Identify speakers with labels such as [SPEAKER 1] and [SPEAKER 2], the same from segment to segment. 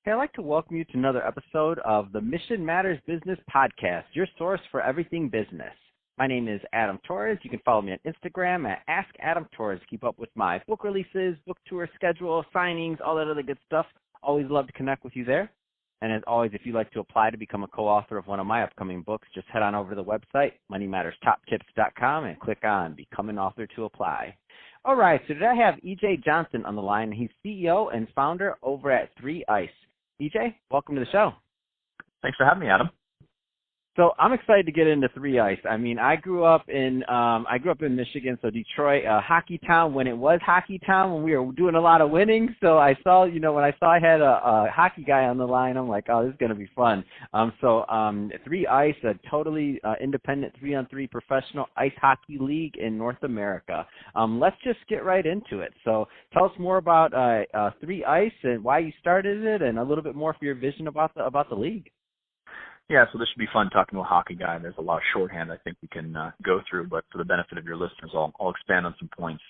[SPEAKER 1] Hey, I'd like to welcome you to another episode of the Mission Matters Business Podcast, your source for everything business. My name is Adam Torres. You can follow me on Instagram at AskAdamTorres. Keep up with my book releases, book tour schedule, signings, all that other good stuff. Always love to connect with you there. And as always, if you'd like to apply to become a co-author of one of my upcoming books, just head on over to the website, moneymatterstoptips.com, and click on Become an Author to apply. All right, so today I have EJ Johnston on the line, and he's CEO and founder over at 3 Ice. EJ, welcome to the show.
[SPEAKER 2] Thanks for having me, Adam.
[SPEAKER 1] So I'm excited to get into 3 Ice. I mean, I grew up in Michigan, so Detroit, hockey town when it was hockey town, when we were doing a lot of winning. So I saw, when I saw I had a hockey guy on the line, I'm like, oh, this is going to be fun. 3 Ice, a totally independent 3-on-3 professional ice hockey league in North America. Let's just get right into it. So tell us more about 3 Ice and why you started it, and a little bit more for your vision about the league.
[SPEAKER 2] Yeah, so this should be fun talking to a hockey guy. There's a lot of shorthand I think we can go through, but for the benefit of your listeners, I'll expand on some points.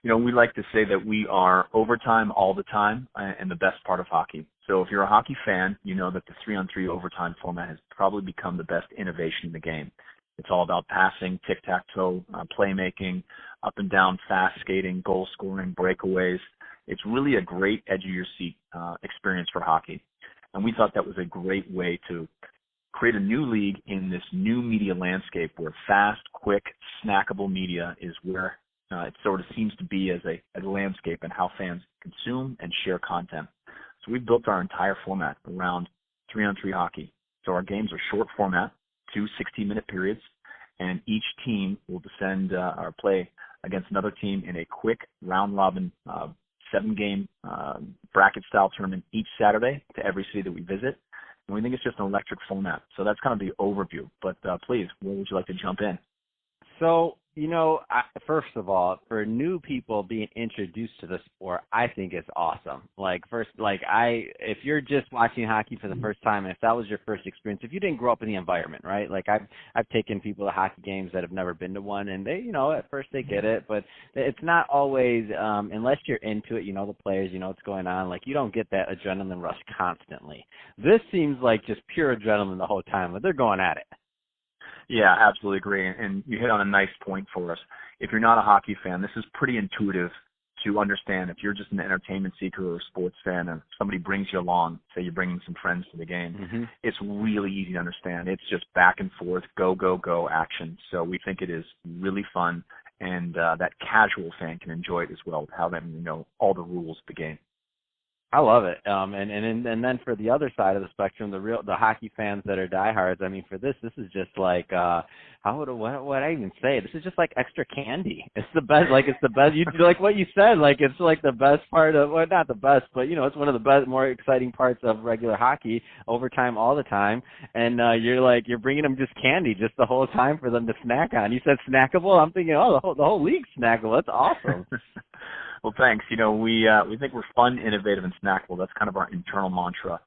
[SPEAKER 2] We like to say that we are overtime all the time and the best part of hockey. So if you're a hockey fan, you know that the 3-on-3 overtime format has probably become the best innovation in the game. It's all about passing, tic-tac-toe, playmaking, up and down, fast skating, goal scoring, breakaways. It's really a great edge-of-your-seat experience for hockey. And we thought that was a great way to create a new league in this new media landscape where fast, quick, snackable media is where it sort of seems to be as a landscape and how fans consume and share content. So we built our entire format around 3-on-3 hockey. So our games are short format, 2 60-minute periods, and each team will descend or play against another team in a quick round-robin 7-game bracket-style tournament each Saturday to every city that we visit. And we think it's just an electric format. So that's kind of the overview. But please, where would you like to jump in?
[SPEAKER 1] So, first of all, for new people being introduced to the sport, I think it's awesome. If you're just watching hockey for the first time, and if that was your first experience, if you didn't grow up in the environment, right? Like I've taken people to hockey games that have never been to one, and they, at first they get it, but it's not always, unless you're into it, the players, what's going on. Like you don't get that adrenaline rush constantly. This seems like just pure adrenaline the whole time, but they're going at it.
[SPEAKER 2] Yeah, absolutely agree. And you hit on a nice point for us. If you're not a hockey fan, this is pretty intuitive to understand. If you're just an entertainment seeker or a sports fan and somebody brings you along, say you're bringing some friends to the game, It's really easy to understand. It's just back and forth, go, go, go action. So we think it is really fun, and that casual fan can enjoy it as well without having to know all the rules of the game.
[SPEAKER 1] I love it. And then for the other side of the spectrum, the hockey fans that are diehards. I mean, for this is just like what would I even say? This is just like extra candy. It's the best. Like it's the best. You like what you said. Like it's like the best part of, well, not the best, but it's one of the best, more exciting parts of regular hockey. Overtime all the time, and you're bringing them just candy just the whole time for them to snack on. You said snackable. I'm thinking, the whole league's snackable. That's awesome.
[SPEAKER 2] Well, thanks. We think we're fun, innovative, and snackable. That's kind of our internal mantra.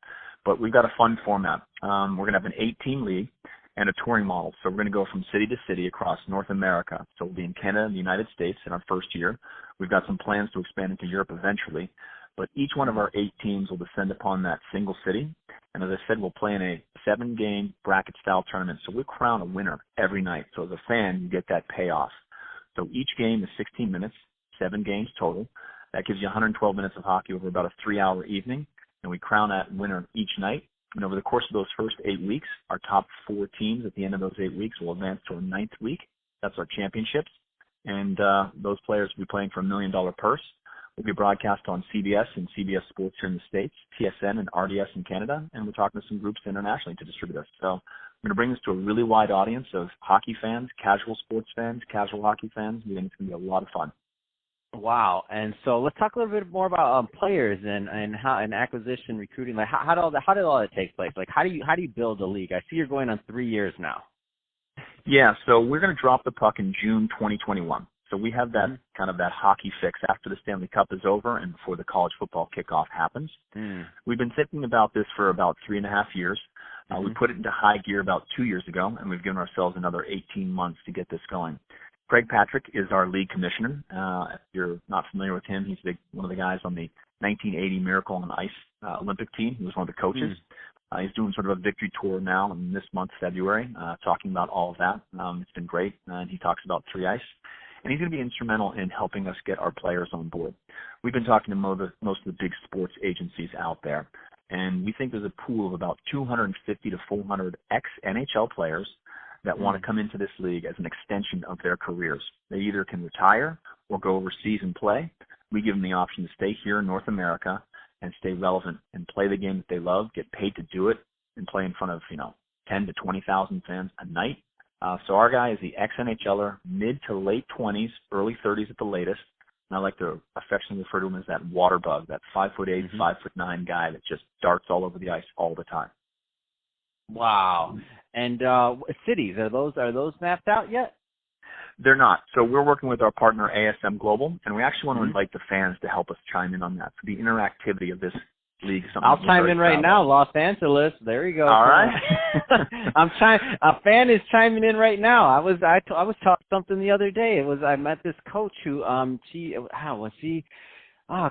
[SPEAKER 2] But we've got a fun format. We're going to have an 8-team league and a touring model. So we're going to go from city to city across North America. So we'll be in Canada and the United States in our first year. We've got some plans to expand into Europe eventually. But each one of our 8 teams will descend upon that single city. And as I said, we'll play in a 7-game bracket-style tournament. So we'll crown a winner every night. So as a fan, you get that payoff. So each game is 16 minutes. 7 games total. That gives you 112 minutes of hockey over about a 3-hour evening, and we crown that winner each night. And over the course of those first 8 weeks, our top 4 teams at the end of those 8 weeks will advance to our 9th week. That's our championships. And those players will be playing for $1 million purse. We'll be broadcast on CBS and CBS Sports here in the States, TSN and RDS in Canada, and we're talking to some groups internationally to distribute us. So we're going to bring this to a really wide audience of hockey fans, casual sports fans, casual hockey fans. We think it's going to be a lot of fun.
[SPEAKER 1] Wow. And so let's talk a little bit more about players and how and acquisition, recruiting. Like how did all that take place? Like how do you build a league? I see you're going on 3 years now.
[SPEAKER 2] Yeah, so we're going to drop the puck in June 2021. So we have that kind of that hockey fix after the Stanley Cup is over and before the college football kickoff happens. We've been thinking about this for about 3.5 years. We put it into high gear about 2 years ago, and we've given ourselves another 18 months to get this going. Craig Patrick is our league commissioner. If you're not familiar with him, he's one of the guys on the 1980 Miracle on Ice Olympic team. He was one of the coaches. He's doing sort of a victory tour now in this month, February, talking about all of that. It's been great, and he talks about 3 ice. And he's going to be instrumental in helping us get our players on board. We've been talking to most of the big sports agencies out there, and we think there's a pool of about 250 to 400 ex-NHL players that want to come into this league as an extension of their careers. They either can retire or go overseas and play. We give them the option to stay here in North America and stay relevant and play the game that they love, get paid to do it, and play in front of 10 to 20,000 fans a night. So our guy is the ex-NHLer, mid to late 20s, early 30s at the latest. And I like to affectionately refer to him as that water bug, that 5'8", 5'9" guy that just darts all over the ice all the time.
[SPEAKER 1] Wow. And cities, are those mapped out yet?
[SPEAKER 2] They're not. So we're working with our partner ASM Global, and we actually want to invite the fans to help us chime in on that. So the interactivity of this league.
[SPEAKER 1] I'll chime in right now, Los Angeles. There you go.
[SPEAKER 2] All right.
[SPEAKER 1] A fan is chiming in right now. I was taught something the other day. I met this coach who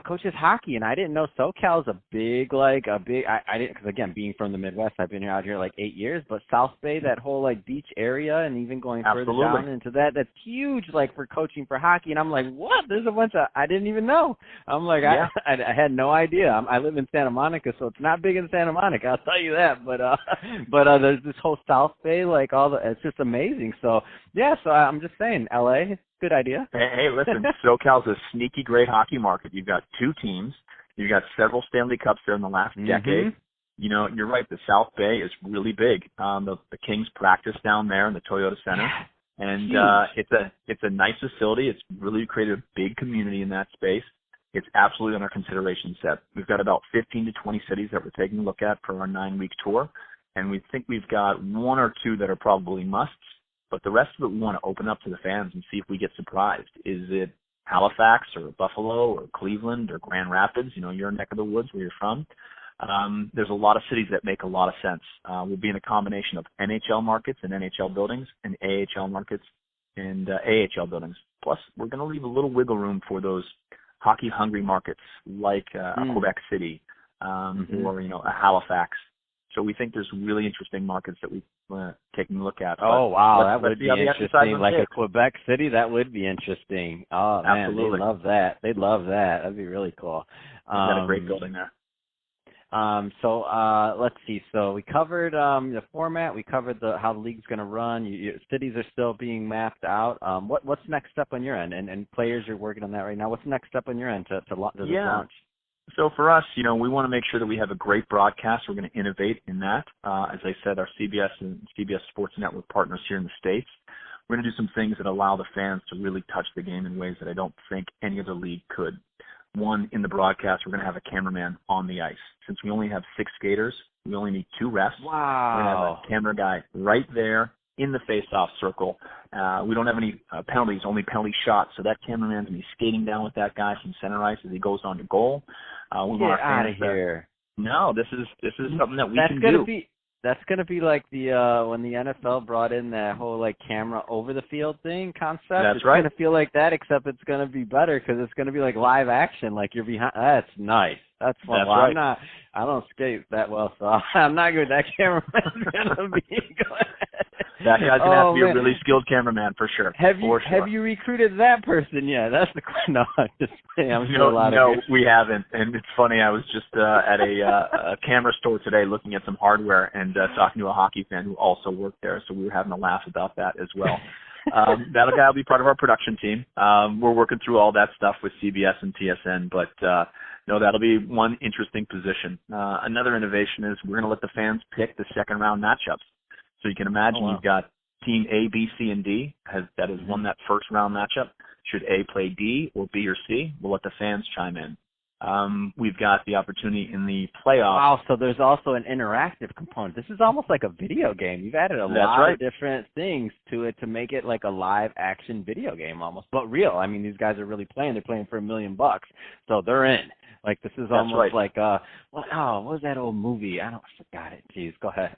[SPEAKER 1] coaches hockey, and I didn't know SoCal's a big I didn't, because again, being from the Midwest, I've been out here like 8 years, but South Bay, that whole beach area, and even going further down into that's huge for coaching for hockey. And I'm like, what? There's a bunch of, I didn't even know. I'm like, I had no idea. I live in Santa Monica, so it's not big in Santa Monica, I'll tell you that. But there's this whole South Bay, it's just amazing. So yeah, so I'm just saying, LA. Good idea.
[SPEAKER 2] Hey, listen, SoCal's a sneaky great hockey market. You've got 2 teams. You've got several Stanley Cups there in the last decade. You're right. The South Bay is really big. The Kings practice down there in the Toyota Center. And it's a nice facility. It's really created a big community in that space. It's absolutely on our consideration set. We've got about 15 to 20 cities that we're taking a look at for our 9-week tour. And we think we've got 1 or 2 that are probably musts. But the rest of it we want to open up to the fans and see if we get surprised. Is it Halifax or Buffalo or Cleveland or Grand Rapids? Your neck of the woods where you're from. There's a lot of cities that make a lot of sense. We'll be in a combination of NHL markets and NHL buildings and AHL markets and AHL buildings. Plus, we're going to leave a little wiggle room for those hockey-hungry markets like Quebec City or, a Halifax. So we think there's really interesting markets that we're taking a look at.
[SPEAKER 1] Oh, wow, that would be interesting. Like a Quebec City, that would be interesting. Oh, man,
[SPEAKER 2] absolutely.
[SPEAKER 1] They'd love that. They'd love that. That'd be really cool.
[SPEAKER 2] We've got a great building there.
[SPEAKER 1] So let's see. So we covered the format. We covered how the league's going to run. Cities are still being mapped out. What's next step on your end? And players are working on that right now. What's the next step on your end to this launch?
[SPEAKER 2] So for us, we want to make sure that we have a great broadcast. We're going to innovate in that. As I said, our CBS and CBS Sports Network partners here in the States, we're going to do some things that allow the fans to really touch the game in ways that I don't think any other league could. One, in the broadcast, we're going to have a cameraman on the ice. Since we only have 6 skaters, we only need 2 refs.
[SPEAKER 1] Wow.
[SPEAKER 2] We're going to have a camera guy right there in the face-off circle. We don't have any penalties, only penalty shots. So that cameraman's going to be skating down with that guy from center ice as he goes on to goal.
[SPEAKER 1] Get out of here.
[SPEAKER 2] No, this is something that we can do.
[SPEAKER 1] That's gonna be like the when the NFL brought in that whole camera over the field thing concept.
[SPEAKER 2] That's right.
[SPEAKER 1] It's gonna feel like that, except it's gonna be better because it's gonna be like live action. Like you're behind. That's nice. That's fun.
[SPEAKER 2] That's right.
[SPEAKER 1] I don't skate that well, so I'm not good. That cameraman's gonna be good.
[SPEAKER 2] That guy's gonna have to be a really skilled cameraman for sure.
[SPEAKER 1] Have you recruited that person yet? That's the question. No, I'm just saying. I'm sure a lot of
[SPEAKER 2] we haven't. And it's funny. I was just at a camera store today looking at some hardware and talking to a hockey fan who also worked there. So we were having a laugh about that as well. That guy will be part of our production team. We're working through all that stuff with CBS and TSN, but that'll be one interesting position. Another innovation is we're going to let the fans pick the second round matchups. So you can imagine you've got team A, B, C, and D that has won that first round matchup. Should A play D or B or C? We'll let the fans chime in. We've got the opportunity in the playoffs.
[SPEAKER 1] Wow, so there's also an interactive component. This is almost like a video game. You've added a lot of different things to it to make it like a live action video game almost, but real. I mean, these guys are really playing. They're playing for $1 million, so they're in. Like this is almost like what was that old movie? I forgot it. Jeez, go ahead.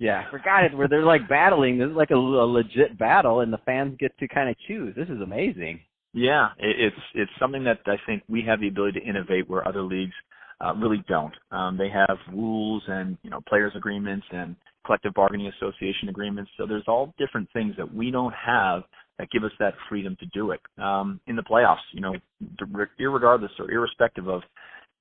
[SPEAKER 1] Yeah, I forgot it. Where they're like battling. This is like a legit battle, and the fans get to kind of choose. This is amazing.
[SPEAKER 2] Yeah, it's something that I think we have the ability to innovate where other leagues really don't. They have rules and players agreements and collective bargaining association agreements. So there's all different things that we don't have that give us that freedom to do it. In the playoffs, irregardless or irrespective of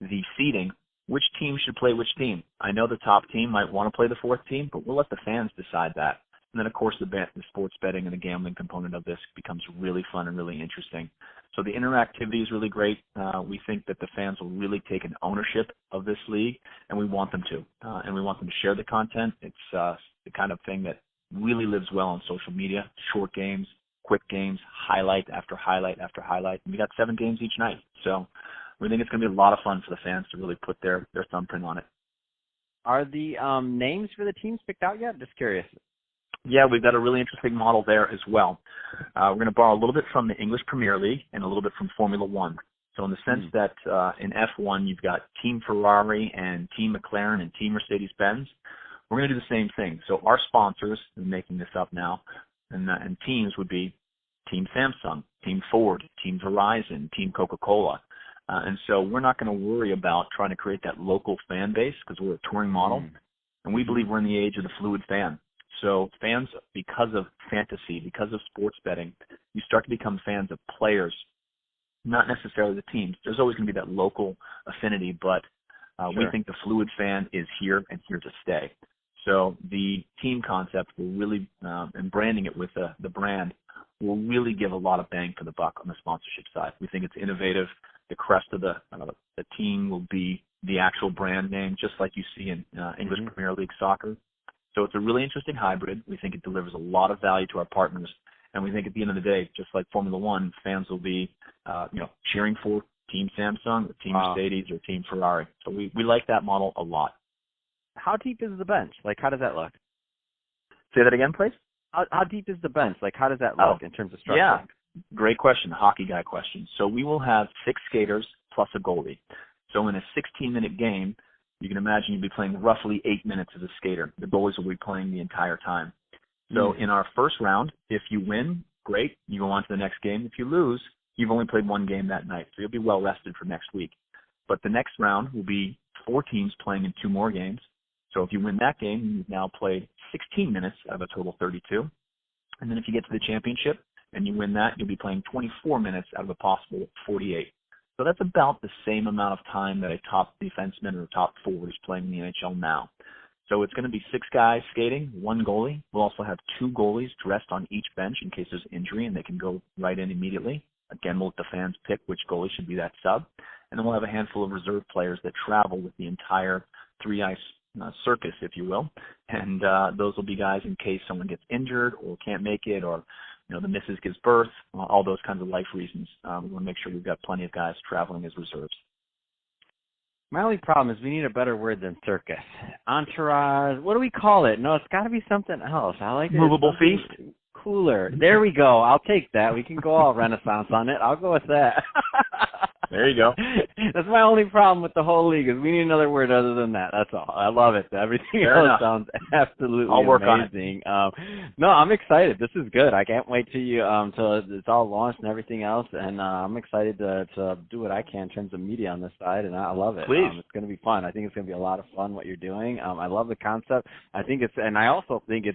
[SPEAKER 2] the seeding, which team should play which team. I know the top team might want to play the fourth team, but we'll let the fans decide that. And then, of course, the sports betting and the gambling component of this becomes really fun and really interesting. So the interactivity is really great. We think that the fans will really take an ownership of this league, and we want them to. And we want them to share the content. It's the kind of thing that really lives well on social media, short games, quick games, highlight after highlight after highlight. And we got 7 games each night. So we think it's going to be a lot of fun for the fans to really put their thumbprint on it.
[SPEAKER 1] Are the names for the teams picked out yet? Just curious.
[SPEAKER 2] Yeah, we've got a really interesting model there as well. We're going to borrow a little bit from the English Premier League and a little bit from Formula One. So in the sense that in F1 you've got Team Ferrari and Team McLaren and Team Mercedes-Benz, we're going to do the same thing. So our sponsors, I'm making this up now, and teams would be Team Samsung, Team Ford, Team Verizon, Team Coca-Cola. And so we're not going to worry about trying to create that local fan base because we're a touring model. And we believe we're in the age of the fluid fan. So fans, because of fantasy, because of sports betting, you start to become fans of players, not necessarily the teams. There's always going to be that local affinity, but we think the fluid fan is here and here to stay. So the team concept will really, and branding it with the brand, will really give a lot of bang for the buck on the sponsorship side. We think it's innovative. The crest of the team will be the actual brand name, just like you see in English Premier League soccer. So it's a really interesting hybrid. We think it delivers a lot of value to our partners. And we think at the end of the day, just like Formula One, fans will be, cheering for Team Samsung or Team Mercedes or Team Ferrari. So we like that model a lot.
[SPEAKER 1] How deep is the bench? Like, how does that look?
[SPEAKER 2] Say that again, please.
[SPEAKER 1] How deep is the bench? Like, how does that look in terms of structure?
[SPEAKER 2] Yeah, great question, hockey guy question. So we will have 6 skaters plus a goalie. So in a 16-minute game, you can imagine you'd be playing roughly 8 minutes as a skater. The goalies will be playing the entire time. So in our first round, if you win, great, you go on to the next game. If you lose, you've only played 1 game that night, so you'll be well rested for next week. But the next round will be 4 teams playing in 2 more games. So if you win that game, you've now played 16 minutes out of a total 32. And then if you get to the championship and you win that, you'll be playing 24 minutes out of a possible 48. So that's about the same amount of time that a top defenseman or a top forward is playing in the NHL now. So it's going to be 6 guys skating, 1 goalie. We'll also have 2 goalies dressed on each bench in case there's injury, and they can go right in immediately. Again, we'll let the fans pick which goalie should be that sub. And then we'll have a handful of reserve players that travel with the entire 3-ice circus, if you will. And those will be guys in case someone gets injured or can't make it, or the missus gives birth, all those kinds of life reasons. We want to make sure we've got plenty of guys traveling as reserves.
[SPEAKER 1] My only problem is we need a better word than circus. Entourage, what do we call it? No, it's got to be something else. I like it.
[SPEAKER 2] Movable feast?
[SPEAKER 1] Cooler. There we go. I'll take that. We can go all Renaissance on it. I'll go with that.
[SPEAKER 2] There you go.
[SPEAKER 1] That's my only problem with the whole league is we need another word other than that. That's all. I love it. Everything else sounds absolutely
[SPEAKER 2] I'll work
[SPEAKER 1] amazing.
[SPEAKER 2] On it.
[SPEAKER 1] No, I'm excited. This is good. I can't wait till it's all launched and everything else. And I'm excited to do what I can in terms of media on this side. And I love it.
[SPEAKER 2] Please.
[SPEAKER 1] It's going to be fun. I think it's going to be a lot of fun what you're doing. I love the concept. And I also think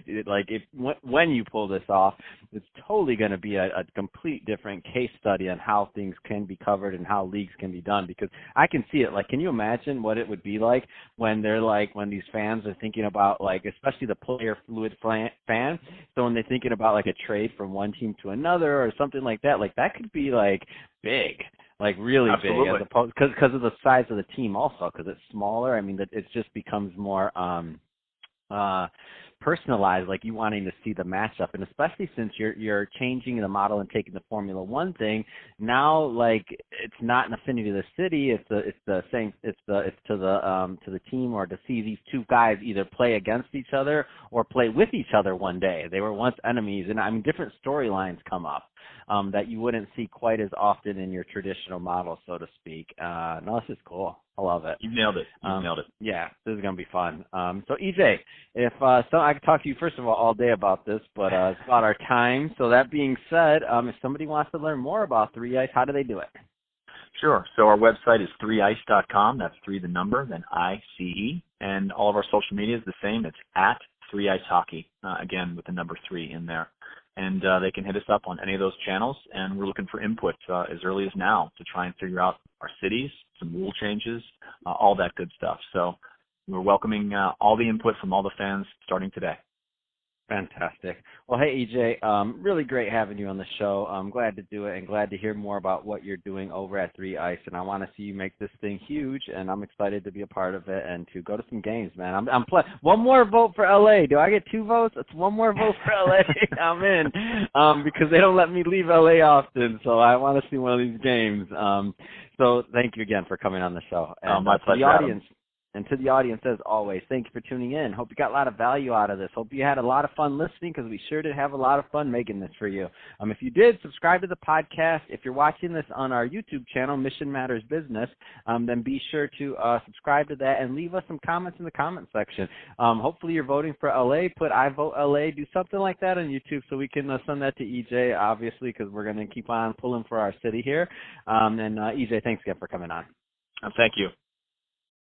[SPEAKER 1] when you pull this off, it's totally going to be a complete different case study on how things can be covered and how leagues can be done, because I can see it. Like, can you imagine what it would be like when these fans are thinking about, like, especially the player fluid fan, so when they're thinking about like a trade from one team to another or something like that could be like big, like really
[SPEAKER 2] Absolutely.
[SPEAKER 1] big, as opposed because of the size of the team, also because it's smaller. I mean, it just becomes more personalized, like you wanting to see the matchup. And especially since you're changing the model and taking the Formula One thing now, like it's not an affinity to the city, it's the same, it's to the team, or to see these 2 guys either play against each other or play with each other one day. They were once enemies, and I mean different storylines come up that you wouldn't see quite as often in your traditional model, so to speak. No, this is cool. I love it.
[SPEAKER 2] You nailed it.
[SPEAKER 1] Yeah, this is going to be fun. So EJ, if I I could talk to you, first of all day about this, but it's about our time. So that being said, if somebody wants to learn more about 3Ice, how do they do it?
[SPEAKER 2] Sure. So our website is 3ice.com. That's 3 the number, then ICE. And all of our social media is the same. It's at 3Ice Hockey, again, with the number 3 in there. And they can hit us up on any of those channels. And we're looking for input as early as now to try and figure out our cities, some rule changes, all that good stuff. So we're welcoming all the input from all the fans starting today.
[SPEAKER 1] Fantastic. Well, hey, EJ, really great having you on the show. I'm glad to do it and glad to hear more about what you're doing over at 3Ice. And I want to see you make this thing huge, and I'm excited to be a part of it and to go to some games, man. One more vote for LA. Do I get 2 votes? It's one more vote for LA. I'm in because they don't let me leave LA often, so I want to see one of these games. So thank you again for coming on the show. And
[SPEAKER 2] my pleasure,
[SPEAKER 1] the audience. And to the audience, as always, thank you for tuning in. Hope you got a lot of value out of this. Hope you had a lot of fun listening, because we sure did have a lot of fun making this for you. If you did, subscribe to the podcast. If you're watching this on our YouTube channel, Mission Matters Business, then be sure to subscribe to that and leave us some comments in the comment section. Hopefully you're voting for LA. Put I vote LA. Do something like that on YouTube so we can send that to EJ, obviously, because we're going to keep on pulling for our city here. And EJ, thanks again for coming on.
[SPEAKER 2] Thank you.